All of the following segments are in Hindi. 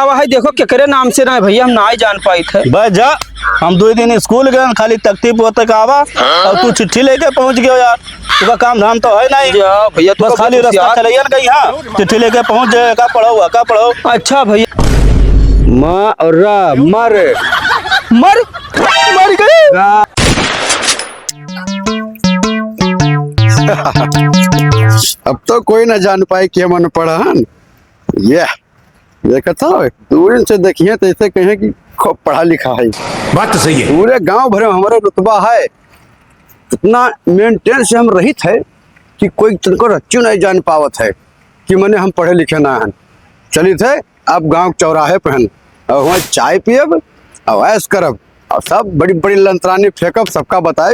है देखो केकरे नाम से ना भैया हम ना ही जान पाई थे। बस जा, हम 2 दिन स्कूल गए खाली तख्ती पोते का आवा और तू चिट्ठी लेके पहुंच गयो यार। तुका काम धाम तो है नहीं भैया बस खाली रास्ता चलिए ना कहीं। हाँ चिट्ठी लेके पहुंच जाए। का पढ़ो का पढ़ो। अच्छा भैया मर मर मर गए। अब तो कोई ना जान पाए कि हम अनपढ़ हन। ये देखा था दूर से देखिए तो ऐसे कहें कि खूब पढ़ा लिखा है। बात तो सही है। पूरे गांव भर में हमारा रुतबा है, इतना मेंटेन से हम रहित है कि कोई तुमको रच्चू नहीं जान पावत है कि मैंने हम पढ़े लिखे ना हन। चली थे अब गांव चौराहे पे हन और वहाँ चाय पियब और ऐश करब और सब बड़ी बड़ी लंतरानी फेंकब, सबका बताए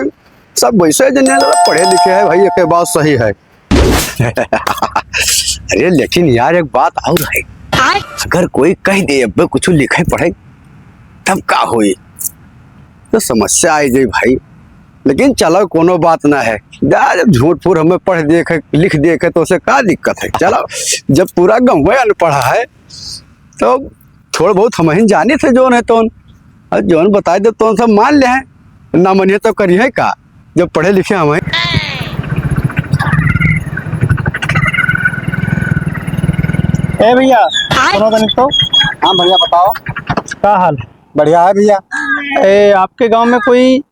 सब वैसे जने पढ़े लिखे है भाई। एक बात सही है। अरे लेकिन यार एक बात और है, अगर कोई कह दे अब कुछ लिखे पढ़े तब का होई तो समस्या आई जाए भाई। लेकिन चलो कोनो बात ना है, जब झूठ फूट हमें पढ़ देखे लिख देखे तो उसे क्या दिक्कत है। चलो जब पूरा गाँव अनपढ़ा है तो थोड़ा बहुत हम ही जाने थे जोन है तो जोन बताए दे तो सब मान ले हैं, ना मनिए तो करिए का जब पढ़े लिखे हमें। ए भैया सुनो तो। हाँ भैया बताओ क्या हाल है? बढ़िया है भैया। ए आपके गांव में कोई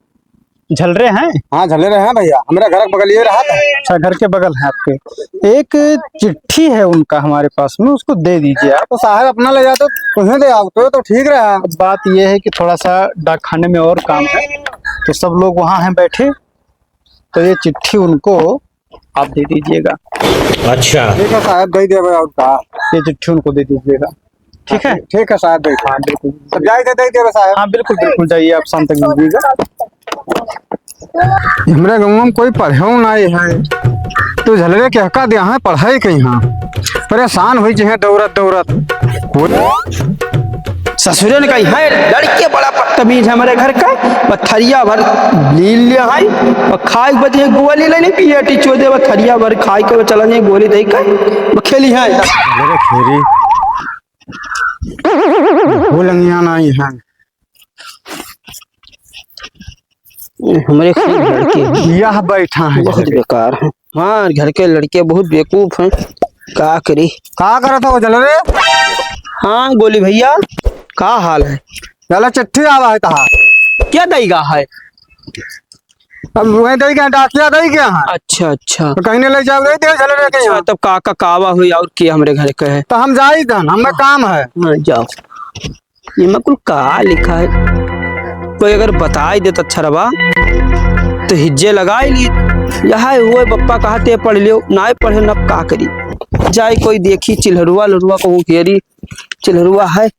झलरे हैं? हाँ झले रहे हैं भैया, हमारा घर बगल ये रहा था। अच्छा घर के बगल है आपके। एक चिट्ठी है उनका हमारे पास में, उसको दे दीजिए आप। तो साहब अपना ले जाते तुम्हें दे आओ तो ठीक रहा। बात यह है कि थोड़ा सा डाकखाने में और काम है तो सब लोग वहाँ हैं बैठे, तो ये चिट्ठी उनको आप दे दीजिएगा। अच्छा ठीक है साहब दे दे उनका, ये चिट्ठी उनको दे दीजिएगा। ठीक है? ठीक है साहब। हाँ बिल्कुल। सब जाए दे दे साहब। हाँ बिल्कुल बिल्कुल, जाइए आप शाम तक दीजिएगा। हमारे गाँव में कोई पढ़े नहीं है तो झलरे कहका दिया है पढ़ाई कहीं। हाँ परेशान हुई चाहिए दौड़त दौड़त। ससुरे ने कही है लड़के बड़ा बदतमीज है हमारे घर का, पत्थरिया भर ली लिया है और खाए बजे गोली ले नहीं पिए टीचो दे पत्थरिया भर खाए के चला नहीं गोली दे के खेली है। अरे खेरी भूलंगिया नहीं है हमारे लड़के यह बैठा है बहुत बेकार है। हाँ घर के लड़के बहुत बेवकूफ हैं, क्या करी। कहा करा था वो झलरे? हाँ गोली भैया क्या हाल है? चलो चिट्ठी आवा है कहा क्या देगा है? अब वही दे क्या डाकिया दे क्या है? अच्छा अच्छा तो कहीं ले जाओ दे झलरे के यहाँ। तब काका कावा हुई और क्या हमारे घर का है तो हम जाई धन हमें काम है। हाँ जाओ। ये मैं कुल कहा लिखा है, कोई अगर बता ही दे तो अच्छा रहा तो हिज्जे लगा ही ली। यहाँ हुए पप्पा कहते पढ़ लियो ना पढ़े न का करी जाए। कोई देखी चिल्हरुआ लरुआ को घेरी चिल्हरुआ है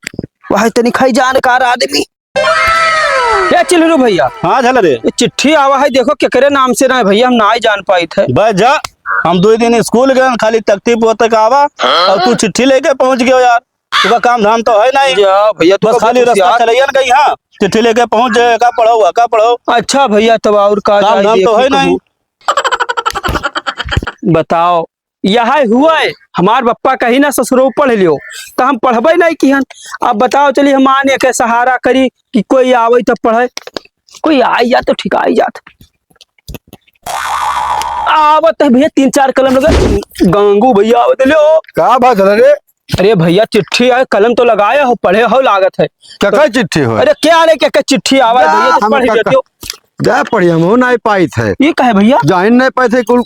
वह तनी खाई जानकार आदमी। क्या चिल्हरू भैया? हाँ झलरे ये चिट्ठी आवा है देखो केकरे नाम से ना भैया हम ना ही जान पाई थे। बस जा, हम 2 दिन स्कूल गए खाली तख्ती पोते का आवा और तू चिट्ठी लेके पहुंच गयो यार। तुका काम धाम तो है नहीं भैया बस खाली रास्ता चलिए ना कहीं। हाँ चिट्ठी लेके पहुंच जाए। का पढ़ो। अच्छा भैया तब और का काम धाम तो है नहीं। बताओ यह हुआ है हमार पप्पा कहीं ना ससुरो पढ़ लियो तो हम पढ़बे नहीं की हन। अब बताओ चलिए हम आने के सहारा करी कि कोई आवे तब पढ़े, कोई आई जा तो ठीक आई जात आवत है भैया 3-4 कलम लगे गंगू भैया आवत लो। का बात झलरे? अरे भैया चिट्ठी है कलम तो लगाए हो पढ़े हो लागत है क्या तो, चिट्ठी हो? अरे क्या रे क्या चिट्ठी आवा है भैया तो पढ़ देते हो। जा पढ़ी हम नहीं पाई थे, ये कहे भैया जान नहीं पाए थे कुल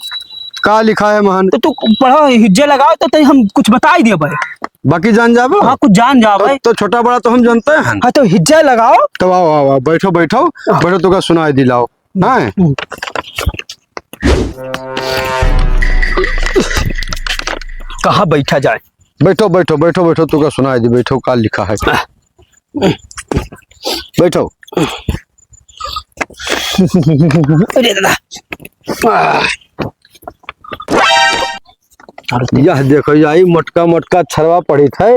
का लिखा है महान। तो तू पढ़ो हिज्जे लगाओ तो हम कुछ बता ही दिए भाई। बाकी जान जाबो? हाँ कुछ जान जाओ भाई। तो छोटा बड़ा तो हम जानते हैं। हाँ तो हिज्जा लगाओ तो आओ आओ आओ बैठो बैठो बैठो तो का सुनाई दिलाओ। हाँ कहाँ बैठा जाए? बैठो बैठो बैठो बैठो तो का सुनाई दी। बैठो का लिखा है बैठो। अरे दादा यह देखो यही मोटका मोटका छरवा पढ़ी थे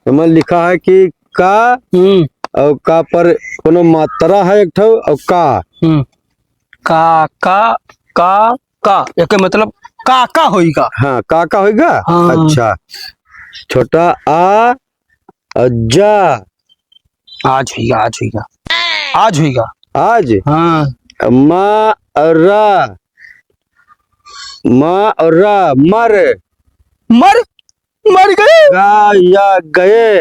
हमें लिखा है कि का और का पर कोनो मात्रा है एक ठो और का का एक मतलब काका होएगा। हाँ काका होएगा। हाँ। अच्छा छोटा आ अज्जा आज हुईगा आज हुईगा आज हुईगा। आज हाँ माँ और रा मर मर मर गए। गा या गए।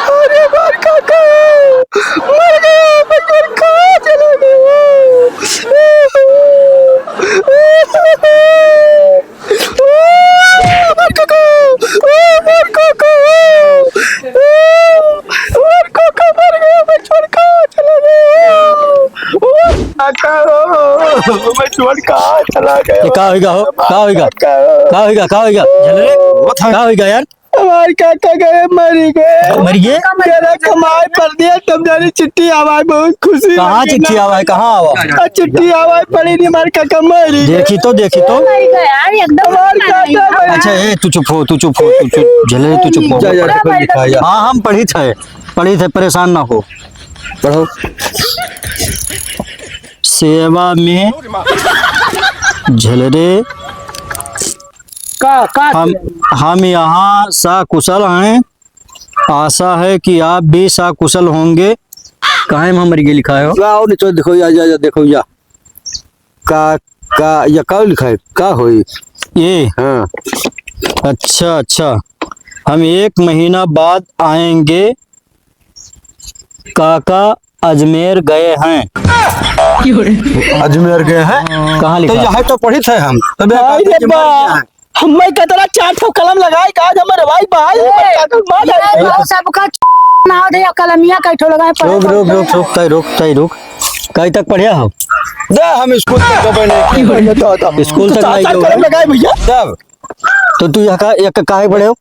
अरे मर काका मर गए मर कहाँ चला गया। मर काका मर काका मर काका मर गया मैं छोड़ कहाँ चला गया। काका मैं छोड़ कहाँ चला गया। का होगा हो का होगा झलरे का होगा यार। हमारे काका गए मरी गए मर गए मेरा कमाई पड़ दिया तब जानी चिट्ठी आवाज बहुत खुशी कहाँ लगी चिट्ठी ना। आवा है कहाँ आवा चिट्ठी आवाज पड़ी नहीं हमारे काका मरी गए। देखी तो हमारे काका अच्छा ए तू चुप हो झलरे तू चुप हो जा जा देखो लिखा है। हाँ हम पढ़ी थे परेशान ना हो पढ़ो। सेवा में झलरे हम यहाँ सकुशल हैं। आशा है कि आप भी सकुशल होंगे। कहाँ में मर गए लिखा है हो? जाओ नीचे देखो या जा देखो या का या का लिखा है का होई। ये हाँ अच्छा हम 1 महीना बाद आएंगे। काका अजमेर गए हैं। अजमेर गए हैं। कहाँ तो लिखा है? यहाँ तो पढ़ी थे हम तब हमें कतरा 400 कलम लगाए का आज हमारे भाई सबका ना दे कलमिया कैठो लगाए रुक कहीं तक पढ़िया हो? हम स्कूल तक गए नहीं। स्कूल तक नहीं गए हो? लगाए भैया तब तो तू यहाँ काहे पढ़े हो?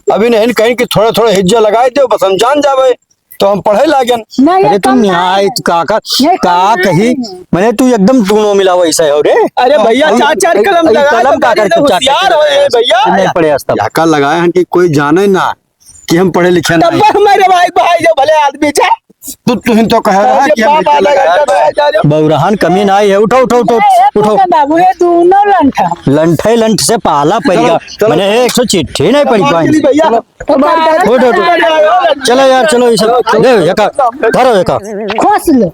अभी नहीं कहीं कि थोड़ा थोड़ा हिज्जा लगाए दे बस हम जान जावे तो हम पढ़े लागन। अरे तुम यहाँ काका का कही मैंने तू एकदम दोनों मिला वैसा है रे। अरे भैया 4 कलम लगाए कलम का करके होशियार हो भैया नहीं पढ़े आज तक। क्या का लगाए हैं कि कोई जाने ना कि हम पढ़े लिखे तब नहीं। हमारे भाई जो भले आदमी थे तुम तो कह रहा है कि हम हिज्जा लगाए। बौरहान कमी ना आई है। उठो बाबू ये दोनों लंठा लंठ से पाला पड़ेगा। मैंने 100 चिट्ठी नहीं पढ़ी पाई। भैया चलो यार चलो ये सब ले धरो खोस लो